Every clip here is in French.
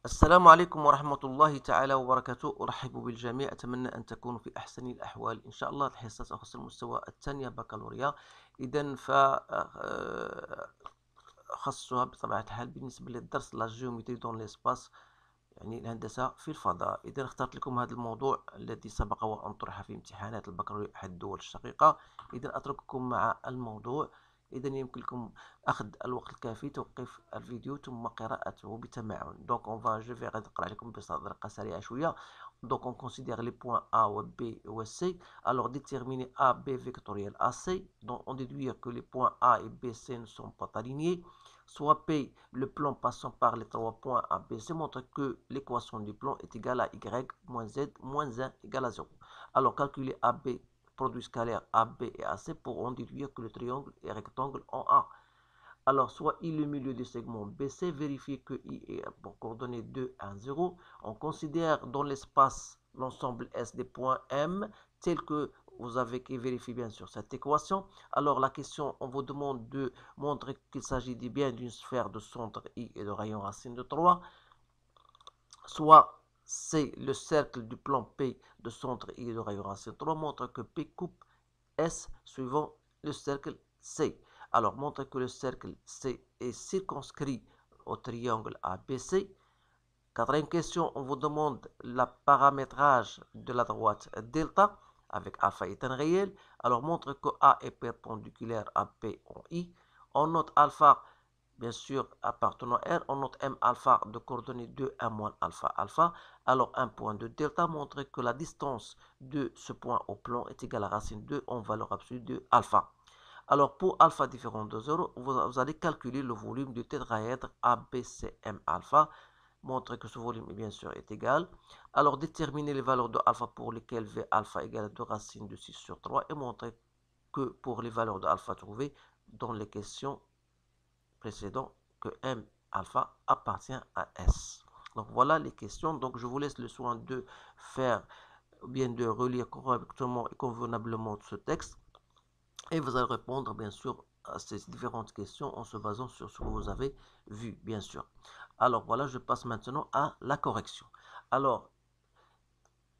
السلام عليكم ورحمة الله تعالى وبركاته. أرحب بالجميع، أتمنى أن تكونوا في أحسن الأحوال إن شاء الله. الحصة تخص المستوى الثانية بكالوريا، إذا خصها بطبيعة الحال بالنسبة للدرس لا جيومتري دون ليسباس، يعني الهندسة في الفضاء. إذا اخترت لكم هذا الموضوع الذي سبق وأن طرح في امتحانات البكالوريا أحد الدول الشقيقة. إذا أترككم مع الموضوع. إذا يمكنكم أخذ الوقت الكافي، توقيف الفيديو ثم قراءته بتمعن. دونك اون فا جو في غادي نقرا لكم بطريقة سريعة شوية. دونك اون كونسيدير لي بوين A و B و C. Alors déterminer A, B vectoriel AC. Donc on déduit que les points A et B, C ne sont pas alignés. Soit P, le plan passant par les trois points A, B, C montre que l'équation du plan est égale à Y moins Z moins 1 égale à 0. Alors calculer AB, produit scalaire AB et AC pour en déduire que le triangle est rectangle en A. Alors, soit I le milieu du segment BC, vérifier que I est pour coordonnées 2, 1, 0. On considère dans l'espace l'ensemble S des points M, tel que vous avez qui vérifier bien sûr cette équation. Alors, la question, on vous demande de montrer qu'il s'agit bien d'une sphère de centre I et de rayon racine de 3. Soit c'est le cercle du plan P de centre I et de rayon racine de 3 montre que P coupe S suivant le cercle C. Alors, montre que le cercle C est circonscrit au triangle ABC. Quatrième question, on vous demande le paramétrage de la droite delta avec alpha est un réel. Alors, montre que A est perpendiculaire à P en I. On note alpha, bien sûr, appartenant à R. On note M alpha de coordonnées 2, 1 moins alpha alpha. Alors, un point de delta montre que la distance de ce point au plan est égale à racine 2 en valeur absolue de alpha. Alors, pour alpha différent de 0, vous allez calculer le volume du tétraèdre ABCM alpha. Montre que ce volume est bien sûr est égal. Alors, déterminer les valeurs de alpha pour lesquelles V alpha égale 2 racine de 6 sur 3 et montrer que pour les valeurs de alpha trouvées dans les questions précédentes, que M alpha appartient à S. Donc, voilà les questions. Donc, je vous laisse le soin de faire, ou bien de relire correctement et convenablement ce texte. Et vous allez répondre, bien sûr, à ces différentes questions en se basant sur ce que vous avez vu, bien sûr. Alors, voilà, je passe maintenant à la correction. Alors,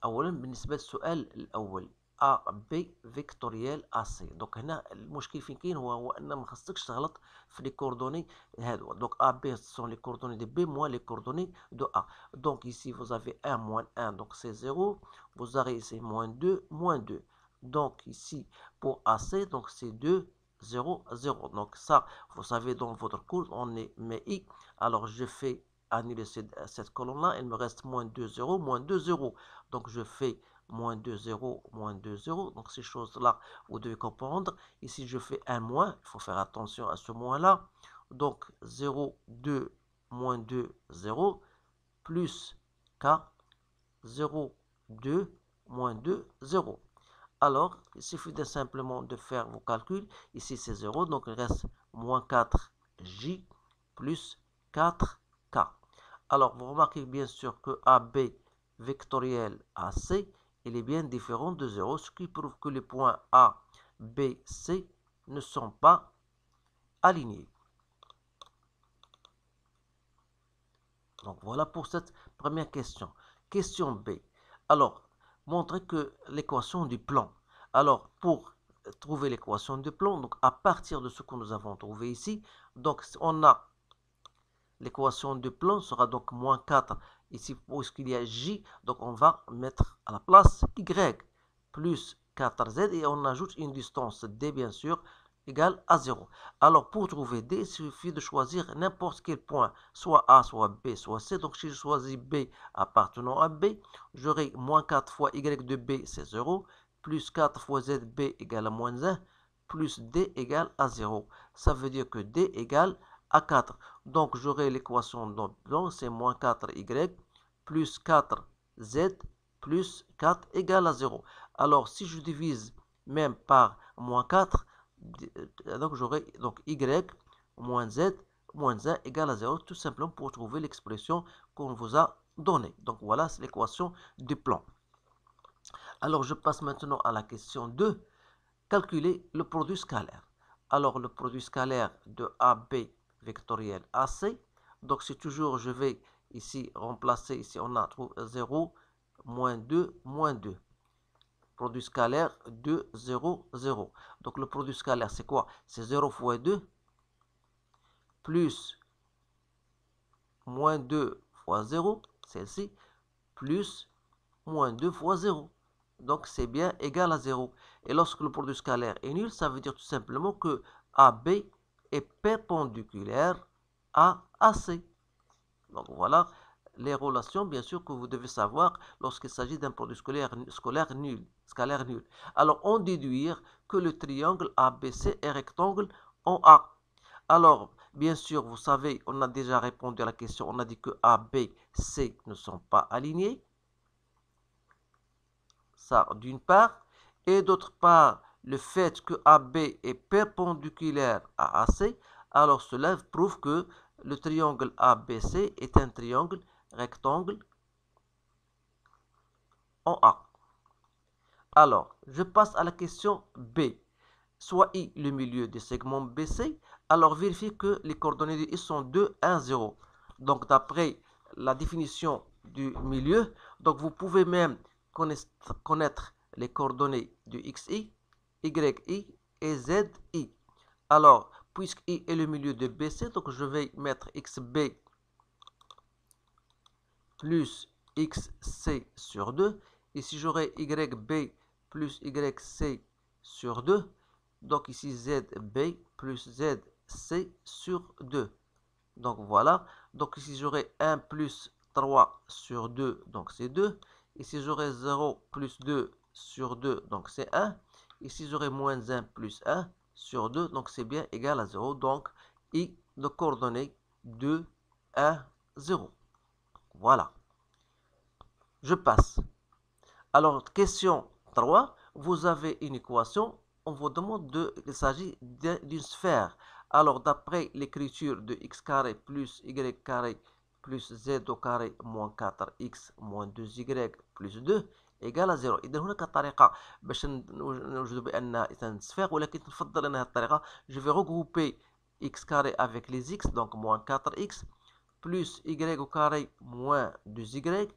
أولا بالنسبة للسؤال الأول A B فيكتوريال A C. دونك هنا المشكل فين كاين هو أن ما خصكش تغلط في لي كوردوني هادو. دونك A B sont les coordonnées de B moins les coordonnées de A. Donc ici vous avez 1 moins 1, donc c'est 0. Vous avez ici moins 2, moins 2. Donc ici pour AC, donc c'est 2, 0, 0. Donc ça, vous savez dans votre cours, on est met I. Alors je fais annuler cette colonne-là, il me reste moins 2, 0, moins 2, 0. Donc je fais moins 2, 0, moins 2, 0. Donc ces choses-là, vous devez comprendre. Ici, je fais un moins. Il faut faire attention à ce moins-là. Donc 0, 2, moins 2, 0, plus K, 0, 2, moins 2, 0. Alors, il suffit de simplement de faire vos calculs. Ici, c'est 0. Donc il reste moins 4J plus 4K. Alors, vous remarquez bien sûr que AB vectoriel AC, il est bien différent de 0, ce qui prouve que les points A, B, C ne sont pas alignés. Donc, voilà pour cette première question. Question B. Alors, montrez que l'équation du plan. Alors, pour trouver l'équation du plan, donc à partir de ce que nous avons trouvé ici, donc on a l'équation du plan sera donc moins 4 ici puisqu'il y a J, donc on va mettre à la place Y plus 4Z et on ajoute une distance D bien sûr égale à 0. Alors pour trouver D, il suffit de choisir n'importe quel point, soit A, soit B, soit C. Donc si je choisis B appartenant à B, j'aurai moins 4 fois Y de B, c'est 0, plus 4 fois ZB égale à moins 1, plus D égale à 0. Ça veut dire que D égale à 4. Donc j'aurai l'équation de blanc, c'est moins 4y plus 4z plus 4 égale à 0. Alors si je divise même par moins 4, donc j'aurai donc y moins z moins 1 égale à 0, tout simplement pour trouver l'expression qu'on vous a donnée. Donc voilà, c'est l'équation du plan. Alors je passe maintenant à la question 2. Calculer le produit scalaire. Alors le produit scalaire de AB vectoriel AC. Donc c'est toujours, je vais Ici, remplacer, ici, on a 0, moins 2, moins 2. Produit scalaire 2, 0, 0. Donc, le produit scalaire, c'est quoi? C'est 0 fois 2, plus moins 2 fois 0, celle-ci, plus moins 2 fois 0. Donc, c'est bien égal à 0. Et lorsque le produit scalaire est nul, ça veut dire tout simplement que AB est perpendiculaire à AC. Donc, voilà les relations, bien sûr, que vous devez savoir lorsqu'il s'agit d'un produit scalaire nul. Alors, on déduit que le triangle ABC est rectangle en A. Alors, bien sûr, vous savez, on a déjà répondu à la question. On a dit que A, B, C ne sont pas alignés. Ça, d'une part. Et d'autre part, le fait que AB est perpendiculaire à AC, alors cela prouve que le triangle ABC est un triangle rectangle en A. Alors, je passe à la question B. Soit I le milieu des segments BC, alors vérifiez que les coordonnées de I sont 2, 1, 0. Donc, d'après la définition du milieu, donc vous pouvez même connaître les coordonnées du XI, YI et ZI. Alors, puisque I est le milieu de BC, donc je vais mettre XB plus XC sur 2. Ici, j'aurai YB plus YC sur 2. Donc ici, ZB plus ZC sur 2. Donc voilà. Donc ici, j'aurai 1 plus 3 sur 2. Donc c'est 2. Ici, j'aurai 0 plus 2 sur 2. Donc c'est 1. Ici, j'aurai moins 1 plus 1 sur 2. Donc c'est bien égal à 0. Donc I de coordonnées 2, 1, 0. Voilà. Je passe. Alors, question 3. Vous avez une équation. On vous demande qu'il s'agit d'une sphère. Alors, d'après l'écriture de x carré plus y carré plus z au carré moins 4x moins 2y plus 2 égale à 0. إذا هناك طريقة باش نوجد بأن سفير ولكن نفضل أن هذه الطريقة je vais regrouper x carré avec les x donc moins 4x plus y au carré moins 2y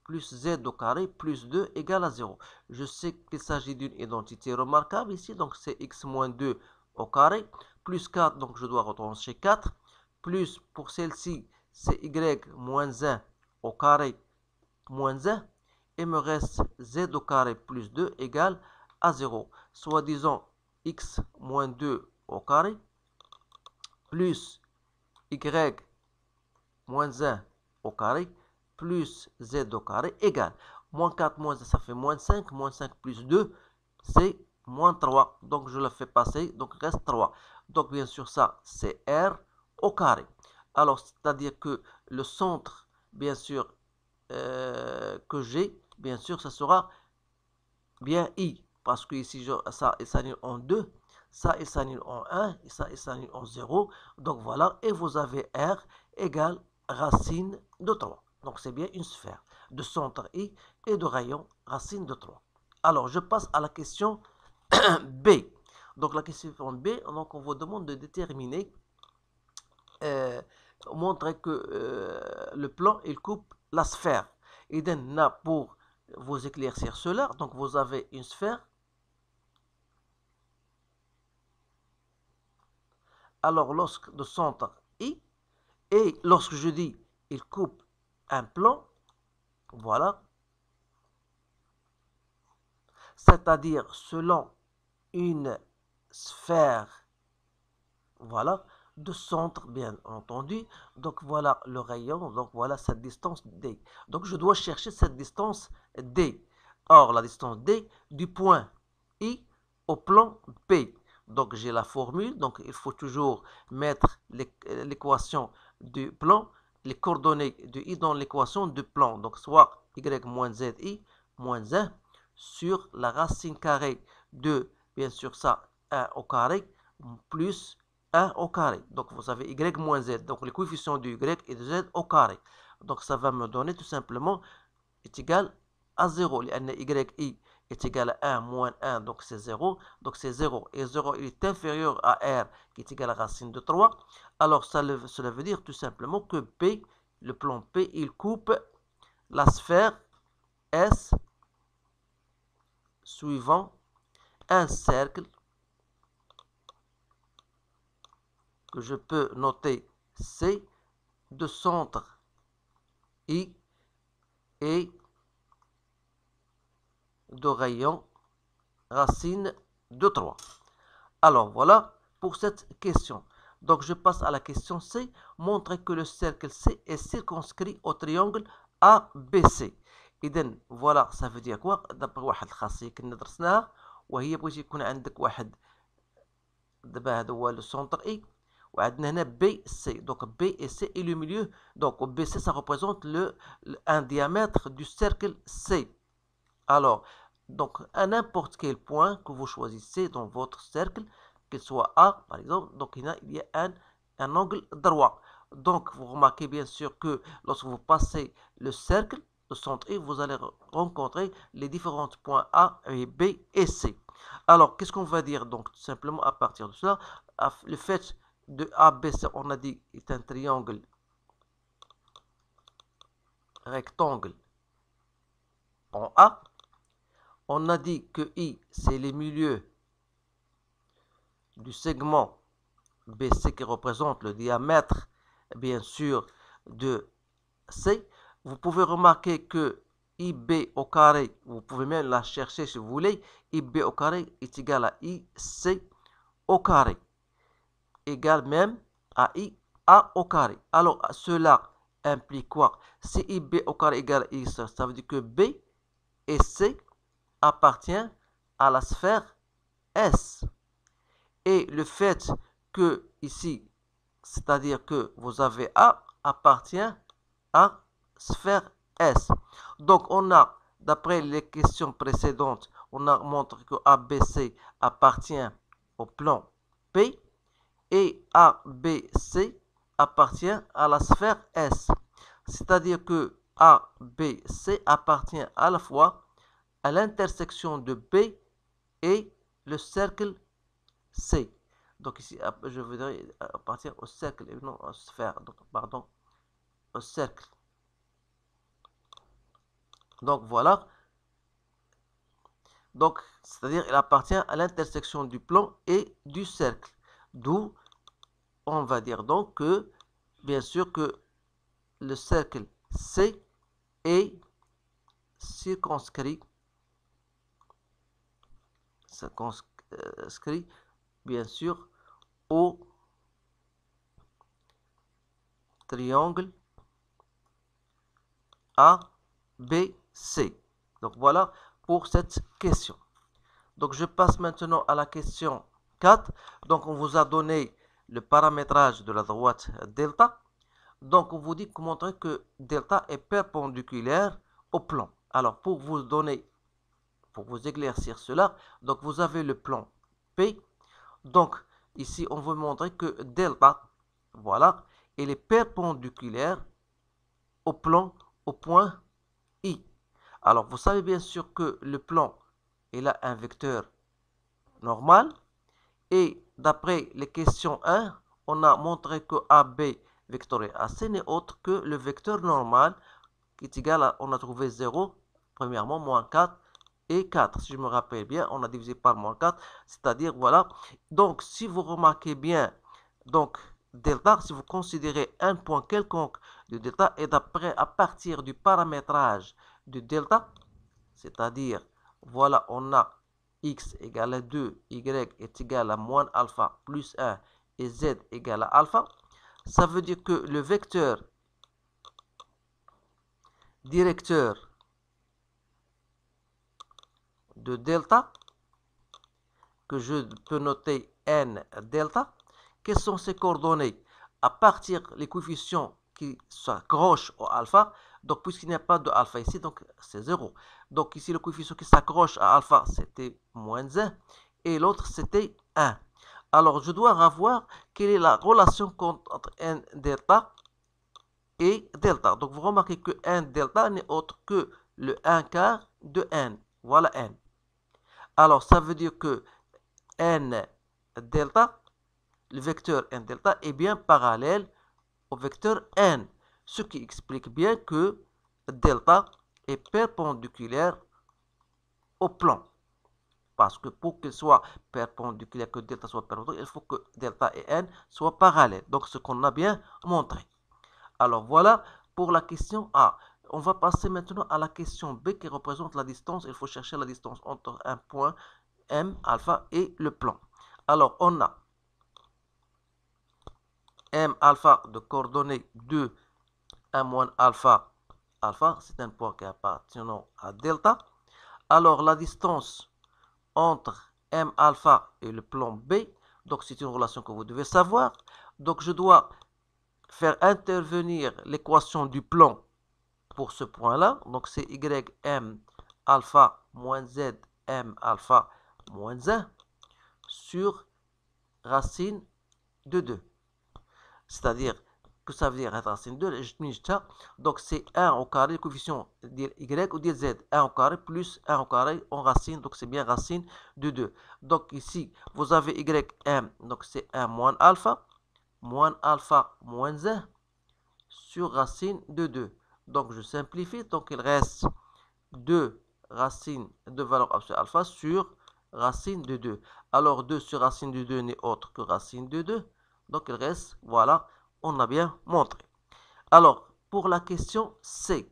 plus z au carré plus 2 égale à 0. Je sais qu'il s'agit d'une identité remarquable ici, donc c'est x moins 2 au carré, plus 4, donc je dois retrancher 4, plus pour celle-ci, c'est y moins 1 au carré moins 1, et me reste z au carré plus 2 égale à 0. Soit disons x moins 2 au carré, plus y moins 1 au carré, plus z au carré égale. Moins 4, moins 1, ça fait moins 5. Moins 5 plus 2, c'est moins 3. Donc, je le fais passer. Donc, reste 3. Donc, bien sûr, ça, c'est R au carré. Alors, c'est-à-dire que le centre, bien sûr, que j'ai, bien sûr, ça sera bien I. Parce que ici, ça, il s'annule en 2. Ça, il s'annule en 1. Et ça, il s'annule en 0. Donc, voilà. Et vous avez R égale racine de 3. Donc, c'est bien une sphère de centre I et de rayon racine de 3. Alors, je passe à la question B. Donc, la question B, donc, on vous demande de déterminer, montrer que le plan, il coupe la sphère. Et là, pour vous éclaircir cela, donc, vous avez une sphère. Alors, lorsque le centre I, et lorsque je dis il coupe un plan, voilà, c'est-à-dire selon une sphère, voilà, de centre, bien entendu. Donc, voilà le rayon, donc voilà cette distance D. Donc, je dois chercher cette distance D. Or, la distance D du point I au plan P. Donc, j'ai la formule, donc il faut toujours mettre l'équation du plan, les coordonnées de I dans l'équation du plan. Donc, soit Y moins ZI moins 1 sur la racine carrée de, bien sûr, ça, 1 au carré, plus 1 au carré. Donc, vous avez Y moins Z. Donc, les coefficients de Y et de Z au carré. Donc, ça va me donner tout simplement est égal à 0. YI est égal à 1 moins 1, donc c'est 0. Donc, c'est 0. Et 0 il est inférieur à R qui est égal à racine de 3. Alors, cela veut dire tout simplement que P le plan P, il coupe la sphère S suivant un cercle que je peux noter C de centre I et de rayon racine de 3. Alors voilà pour cette question. Donc je passe à la question C. Montrer que le cercle C est circonscrit au triangle ABC. إذن voilà ça veut dire quoi؟ دابا واحد الخاصية كنا درسناها وهي بغيتي يكون عندك واحد دابا هذا هو لو سونتر اي وعندنا هنا بي سي دونك بي et C et le milieu donc BC ça représente un diamètre du cercle C. Alors donc à n'importe quel point que vous choisissez dans votre cercle, qu'il soit A par exemple, donc il y a un angle droit. Donc vous remarquez bien sûr que lorsque vous passez le cercle, le centre I, vous allez rencontrer les différents points A et B et C. Alors qu'est-ce qu'on va dire donc tout simplement à partir de cela? Le fait de ABC, on a dit, est un triangle rectangle en A. On a dit que I, c'est les milieux du segment BC qui représente le diamètre, bien sûr, de C. Vous pouvez remarquer que IB au carré, vous pouvez même la chercher si vous voulez, IB au carré est égal à IC au carré, égal même à IA au carré. Alors, cela implique quoi? Si IB au carré égale à IC, ça veut dire que B et C appartient à la sphère S. Et le fait que ici, c'est-à-dire que vous avez A, appartient à sphère S. Donc on a, d'après les questions précédentes, on a montré que ABC appartient au plan P et ABC appartient à la sphère S. C'est-à-dire que ABC appartient à la fois à l'intersection de B et le cercle C. Donc ici, je voudrais appartenir au cercle et non à sphère. Donc, pardon, au cercle. Donc voilà. Donc, c'est-à-dire, il appartient à l'intersection du plan et du cercle. D'où, on va dire donc que, bien sûr, que le cercle C est circonscrit bien sûr au triangle ABC. Donc voilà pour cette question. Donc je passe maintenant à la question 4. Donc on vous a donné le paramétrage de la droite delta. Donc on vous dit que montrer que delta est perpendiculaire au plan. Alors pour vous éclaircir cela, donc vous avez le plan P. Donc ici on veut montrer que delta, voilà, il est perpendiculaire au plan, au point I. Alors vous savez bien sûr que le plan, il a un vecteur normal. Et d'après les questions 1, on a montré que AB vectoré AC n'est autre que le vecteur normal qui est égal à, on a trouvé 0, premièrement, moins 4 et 4. Si je me rappelle bien, on a divisé par moins 4, c'est-à-dire, voilà. Donc, si vous remarquez bien, donc, delta, si vous considérez un point quelconque de delta, et d'après, à partir du paramétrage de delta, c'est-à-dire, voilà, on a x égale à 2, y est égal à moins alpha plus 1 et z égale à alpha, ça veut dire que le vecteur directeur de delta, que je peux noter n delta, quelles sont ses coordonnées? À partir des coefficients qui s'accrochent au alpha, donc puisqu'il n'y a pas de alpha ici, donc c'est 0. Donc ici, le coefficient qui s'accroche à alpha, c'était moins 1, et l'autre, c'était 1. Alors, je dois avoir quelle est la relation entre n delta et delta. Donc, vous remarquez que n delta n'est autre que le 1 quart de n. Voilà n. Alors, ça veut dire que n delta, le vecteur n delta est bien parallèle au vecteur n. ce qui explique bien que delta est perpendiculaire au plan. Parce que pour qu'il soit perpendiculaire, que delta soit perpendiculaire, il faut que delta et n soient parallèles. Donc, ce qu'on a bien montré. Alors, voilà pour la question A. On va passer maintenant à la question B qui représente la distance. Il faut chercher la distance entre un point M, alpha et le plan. Alors, on a M alpha de coordonnées 2, 1 moins alpha. Alpha, c'est un point qui appartient à delta. Alors, la distance entre M alpha et le plan B, donc c'est une relation que vous devez savoir. Donc, je dois faire intervenir l'équation du plan pour ce point-là. Donc, c'est ym alpha moins z m alpha moins 1 sur racine de 2. C'est-à-dire que ça veut dire racine 2, donc c'est 1 au carré, le coefficient y ou z, 1 au carré plus 1 au carré en racine, donc c'est bien racine de 2. Donc ici, vous avez ym, donc c'est 1 moins alpha moins 1 sur racine de 2. Donc je simplifie, donc il reste 2 racine de valeur absolue alpha sur racine de 2. Alors 2 sur racine de 2 n'est autre que racine de 2. Donc il reste, voilà, on a bien montré. Alors, pour la question C.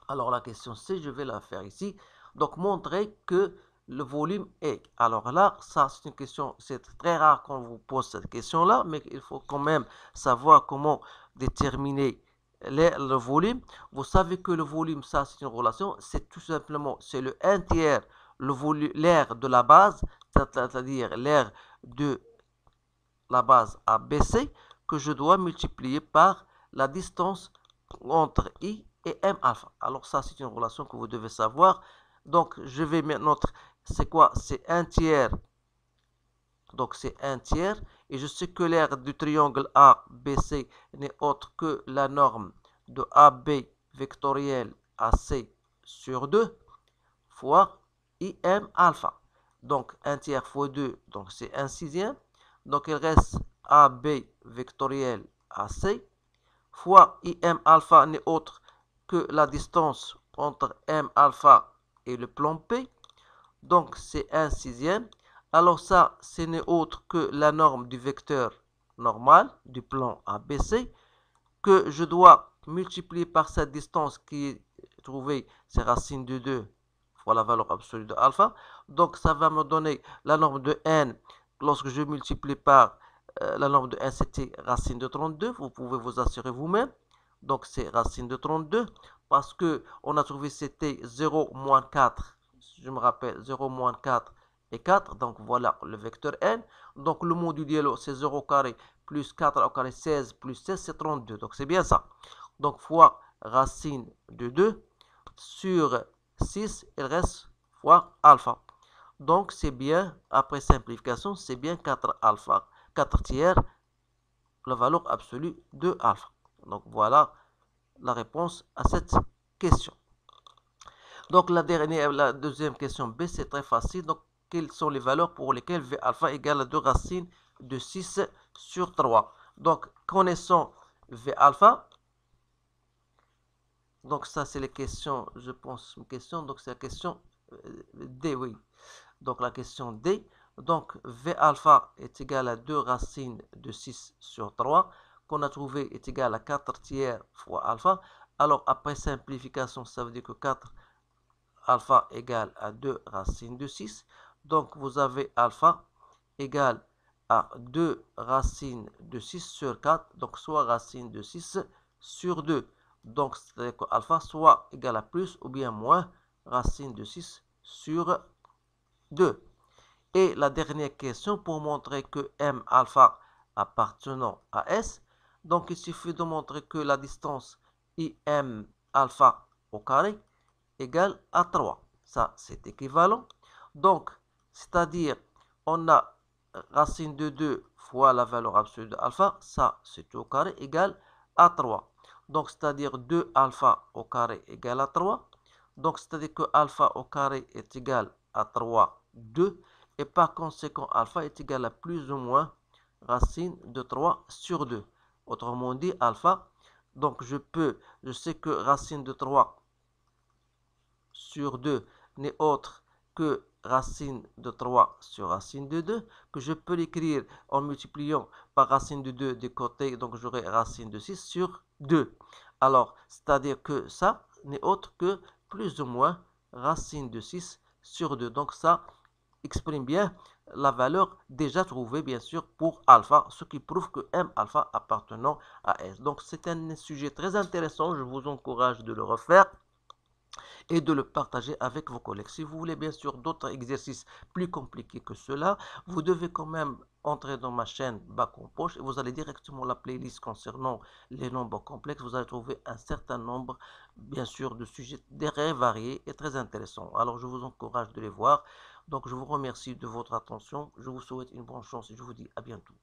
Alors la question C, je vais la faire ici. Donc montrer que le volume est. Alors là, ça c'est une question, c'est très rare qu'on vous pose cette question-là, mais il faut quand même savoir comment déterminer le volume. Vous savez que le volume, ça c'est une relation, c'est tout simplement, c'est le 1 tiers l'air de la base, c'est-à-dire l'air de la base ABC, que je dois multiplier par la distance entre I et M alpha. Alors ça, c'est une relation que vous devez savoir. Donc, je vais maintenant, c'est quoi? C'est 1 tiers. Donc, c'est 1 tiers. Et je sais que l'aire du triangle ABC n'est autre que la norme de AB vectoriel AC sur 2 fois IM alpha. Donc, 1 tiers fois 2, donc c'est 1 sixième. Donc, il reste AB vectoriel AC fois IM alpha n'est autre que la distance entre M alpha et le plan P. Donc, c'est 1 sixième. Alors ça, ce n'est autre que la norme du vecteur normal du plan ABC que je dois multiplier par cette distance qui est trouvée, c'est racine de 2 fois la valeur absolue de alpha. Donc, ça va me donner la norme de n. Lorsque je multiplie par la norme de n, c'était racine de 32. Vous pouvez vous assurer vous-même. Donc, c'est racine de 32 parce que on a trouvé c'était 0 moins 4. Je me rappelle, 0 moins 4 et 4. Donc, voilà le vecteur n. Donc, le modulo, c'est 0 au carré plus 4 au carré, 16 plus 16, c'est 32. Donc, c'est bien ça. Donc, fois racine de 2 sur 6, il reste fois alpha. Donc, c'est bien, après simplification, c'est bien 4 alpha, 4 tiers, la valeur absolue de alpha. Donc, voilà la réponse à cette question. Donc, la deuxième question B, c'est très facile. Donc, quelles sont les valeurs pour lesquelles V alpha égale à 2 racines de 6 sur 3? Donc, connaissons V alpha. Donc, ça, c'est les questions, je pense, une question. Donc, c'est la question D, oui. Donc, la question D. Donc, V alpha est égal à 2 racines de 6 sur 3, qu'on a trouvé est égal à 4 tiers fois alpha. Alors, après simplification, ça veut dire que 4 alpha égale à 2 racines de 6. Donc, vous avez alpha égale à 2 racines de 6 sur 4, donc soit racine de 6 sur 2. Donc, c'est-à-dire que alpha soit égal à plus ou bien moins racine de 6 sur 2. Et la dernière question pour montrer que M alpha appartenant à S. Donc, il suffit de montrer que la distance IM alpha au carré égale à 3. Ça, c'est équivalent. Donc, c'est-à-dire, on a racine de 2 fois la valeur absolue de alpha. Ça, c'est au carré égale à 3. Donc, c'est-à-dire 2 alpha au carré égale à 3. Donc, c'est-à-dire que alpha au carré est égal à 3, 2. Et par conséquent, alpha est égal à plus ou moins racine de 3 sur 2. Autrement dit, alpha, donc je sais que racine de 3 sur 2 n'est autre que racine de 3 sur racine de 2, que je peux l'écrire en multipliant par racine de 2 des côtés, donc j'aurai racine de 6 sur 2. Alors, c'est-à-dire que ça n'est autre que plus ou moins racine de 6 sur 2. Donc ça exprime bien la valeur déjà trouvée, bien sûr, pour alpha, ce qui prouve que M alpha appartenant à S. Donc c'est un sujet très intéressant, je vous encourage de le refaire et de le partager avec vos collègues. Si vous voulez bien sûr d'autres exercices plus compliqués que cela, vous devez quand même entrer dans ma chaîne Bac en poche et vous allez directement la playlist concernant les nombres complexes. Vous allez trouver un certain nombre, bien sûr, de sujets très variés et très intéressants. Alors je vous encourage de les voir. Donc je vous remercie de votre attention. Je vous souhaite une bonne chance et je vous dis à bientôt.